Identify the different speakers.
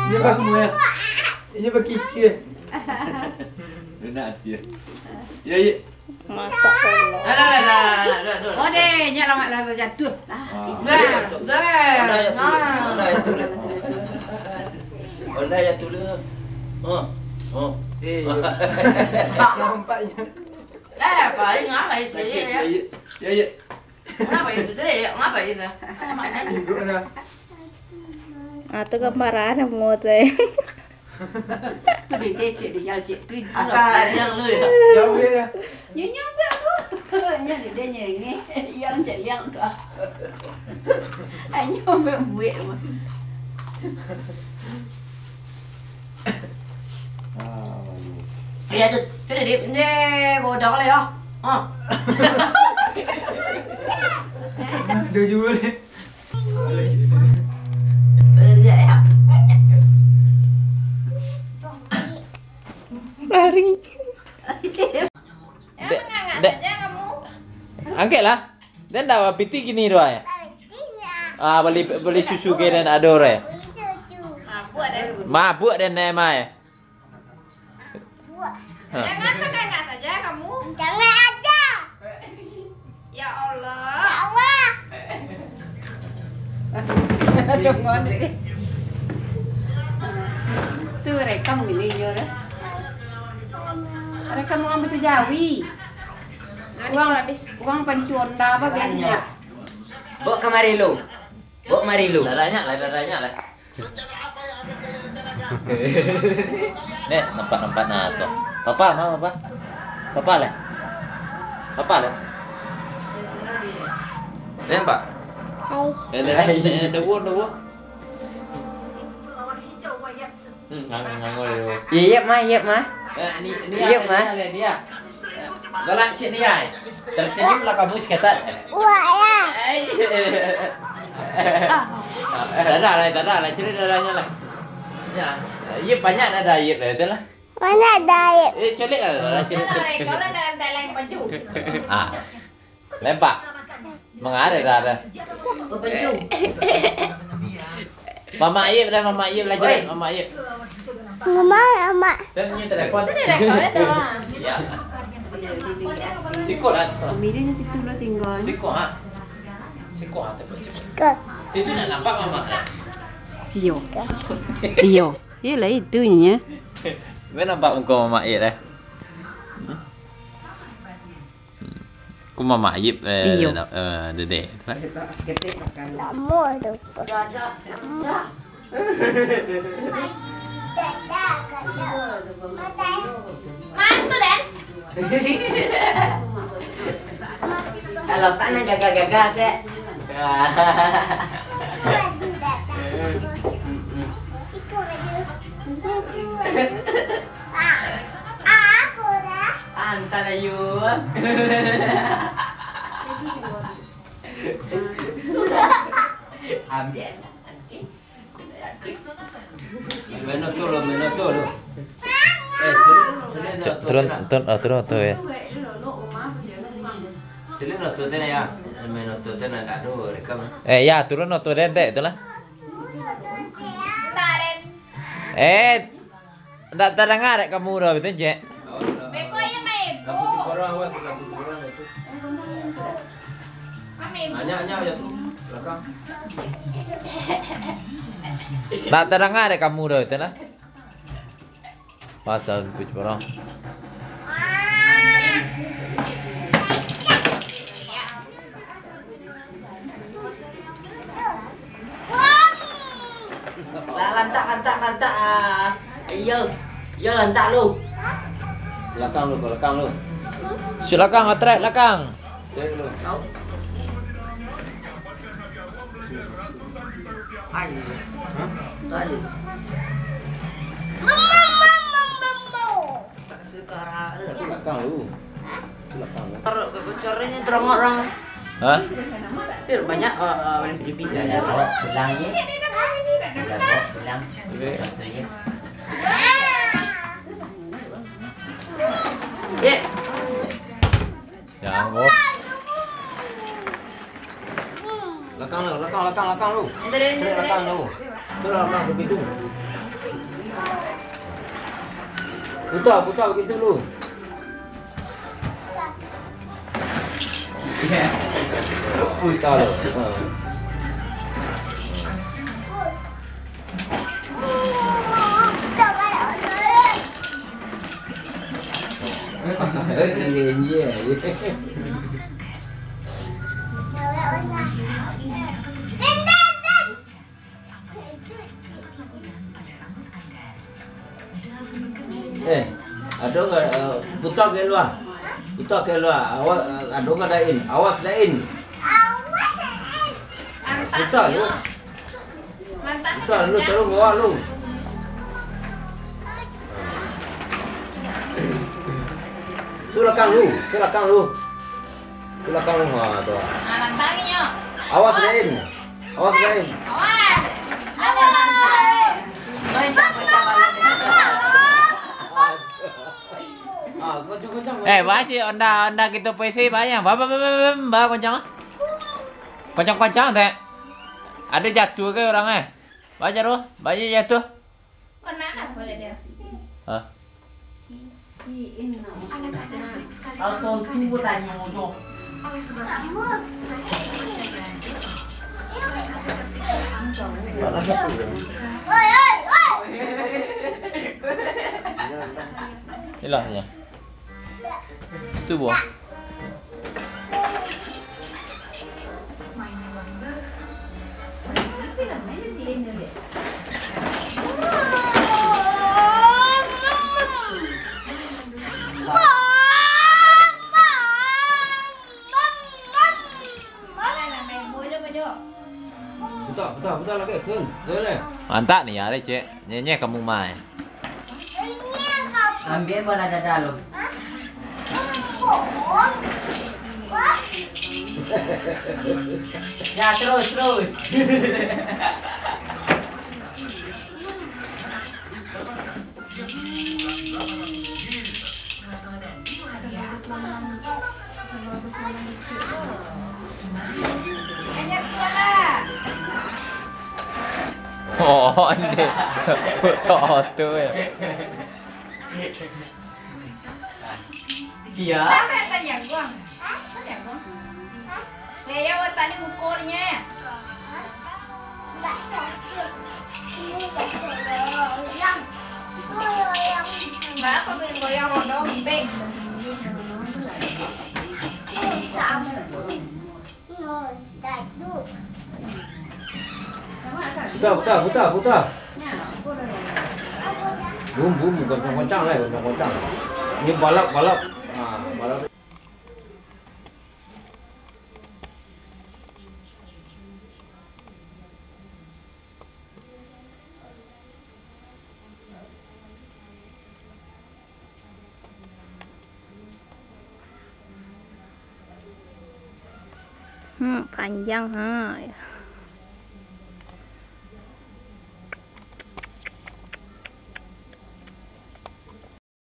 Speaker 1: Ini bagi mua. Ini bagi kia. Nak dia. Ya ya.
Speaker 2: Masak Allah.
Speaker 3: Oh deh, nya lama lah jatuh.
Speaker 1: Onda ya tu le. Oh. Nampaknya.
Speaker 3: Paling ngapa itu ya?
Speaker 1: Ya.
Speaker 3: Ngapa itu deh? Ngapa itu?
Speaker 1: Ikut dah.
Speaker 2: Atau kemarahan mau saya.
Speaker 3: Tu dia cik dia cik tu.
Speaker 4: Asal yang lu ya.
Speaker 1: Siapa dia?
Speaker 3: Nyonya apa? Nya dia nyengi. Yang cik liang tu. Anyo buat mah. Dia tu dia bodoh le ya.
Speaker 1: Ada juga ni.
Speaker 2: Lari.
Speaker 5: Dek, aja kamu. Angkatlah. Dan dah piti gini doa ya. Beli susu ke dan ador ya. Mabuk dan mai.
Speaker 6: Jangan pakai enggak saja kamu.
Speaker 7: Jangan ada.
Speaker 6: Ya Allah.
Speaker 7: Ya Allah.
Speaker 3: Dongon deh. Tu rekam gini yo dah. Rekam mau ambil tu Jawi. Uang pencuan dah apa biasanya?
Speaker 4: Bawa kemari lu. Bawa kemari lu.
Speaker 5: Dadanya lah. Nek, nampak nah tu. Papa, mama apa? Papa lah.
Speaker 1: Nampak?
Speaker 5: Dewo. Nganggur.
Speaker 4: Yep mah.
Speaker 5: Ni
Speaker 4: Iya, Ma.
Speaker 5: Dia. Galak cik ni ai. Tersenyum lah kamu seketat.
Speaker 7: Wah ya.
Speaker 5: Dadah, ciri dadanya lah. Ya, iya banyak dada iya lah itulah.
Speaker 7: Mana ada?
Speaker 5: Colik lah ciri.
Speaker 6: Kau lah dalam teleng baju.
Speaker 5: Lempak. Mengalir ada.
Speaker 4: Pencu.
Speaker 5: Mama Ayib belajar. Mama Ayib.
Speaker 7: Mama.
Speaker 5: Tanya telepon.
Speaker 6: Itu dia kau ya sama.
Speaker 5: Ya. Sikut lah.
Speaker 3: Pemilihnya situ lah tinggal.
Speaker 5: Sikut ha. Cepat.
Speaker 7: Ke.
Speaker 5: Itu nak nampak mama.
Speaker 3: Iyo. Yalah itunya.
Speaker 5: Mana nampak muka mama Ayib dah. Ku mama Ayib dedek.
Speaker 7: Kamu tu.
Speaker 6: Mantu Dan.
Speaker 4: Kalau tak nak gagal saya.
Speaker 7: Aku dah.
Speaker 4: Antara you. Ambil.
Speaker 1: Mana tu lo.
Speaker 5: Turun ya.
Speaker 1: Celin lo tu tena ya. Mana tu tena kat tu rekam.
Speaker 5: Ya turun tu dedek itulah.
Speaker 6: Taren.
Speaker 5: Tak terdengar kamu dah betul je.
Speaker 6: Beko ya main.
Speaker 1: Lampu cikorang awas, lampu cikorang itu.
Speaker 6: Main.
Speaker 1: Nanya ya tu. Belakang.
Speaker 5: Tak terdengar kamu dah betul lah. Pasal puj orang.
Speaker 4: Lantak. Yo lantak lu.
Speaker 1: Belakang lu.
Speaker 5: Silakan atret belakang.
Speaker 1: Tek lu.
Speaker 4: Tak sekarang.
Speaker 1: Belakang lu.
Speaker 4: Kecorannya terang orang.
Speaker 5: Hah?
Speaker 4: Banyak orang PJP ada. Bilangnya. Bilang. Ya.
Speaker 5: Jangan
Speaker 1: Belakang lu. Belakang lu. Tu belakang ke pintu.
Speaker 5: Putar begitu dulu. Putar lo. Iya. Ada nggak putar ke luar? Putar ke luar. Awas, ada nggak dain? Awas dain. Putar lu. Putar lu terus bawah lu. Silakan lu. Ha tu.
Speaker 6: Nantangnya.
Speaker 5: Awas dain. Awas dain.
Speaker 6: Awas. Ada nantang.
Speaker 5: Baca onda kita puisi banyak. Ba kencang. Kencang teh. Ada jatuh ke orangnya? Baca lu, baca jatuh.
Speaker 6: Kenapa boleh dia?
Speaker 5: Hah?
Speaker 3: Auto tunggu tanya ngomong.
Speaker 5: Ilahnya. Situ buah. Putar lagi, kun. Mantap nih ya, Cek. Nyenye kamu mai.
Speaker 4: Ambil bola dada lo. Ya terus.
Speaker 5: Oh, ini foto ya.
Speaker 4: Cia.
Speaker 6: Siapa yang tanya gua? Tanya gua. Saya mau tanya bukunya.
Speaker 7: Nggak cocok. Ini cocok goyang.
Speaker 6: Mbak, aku pengen goyang rodo, bing.
Speaker 5: Putar. Bum, goncang-goncang lah, goncang-goncang. Ini balap. Balap.
Speaker 2: Panjang ha.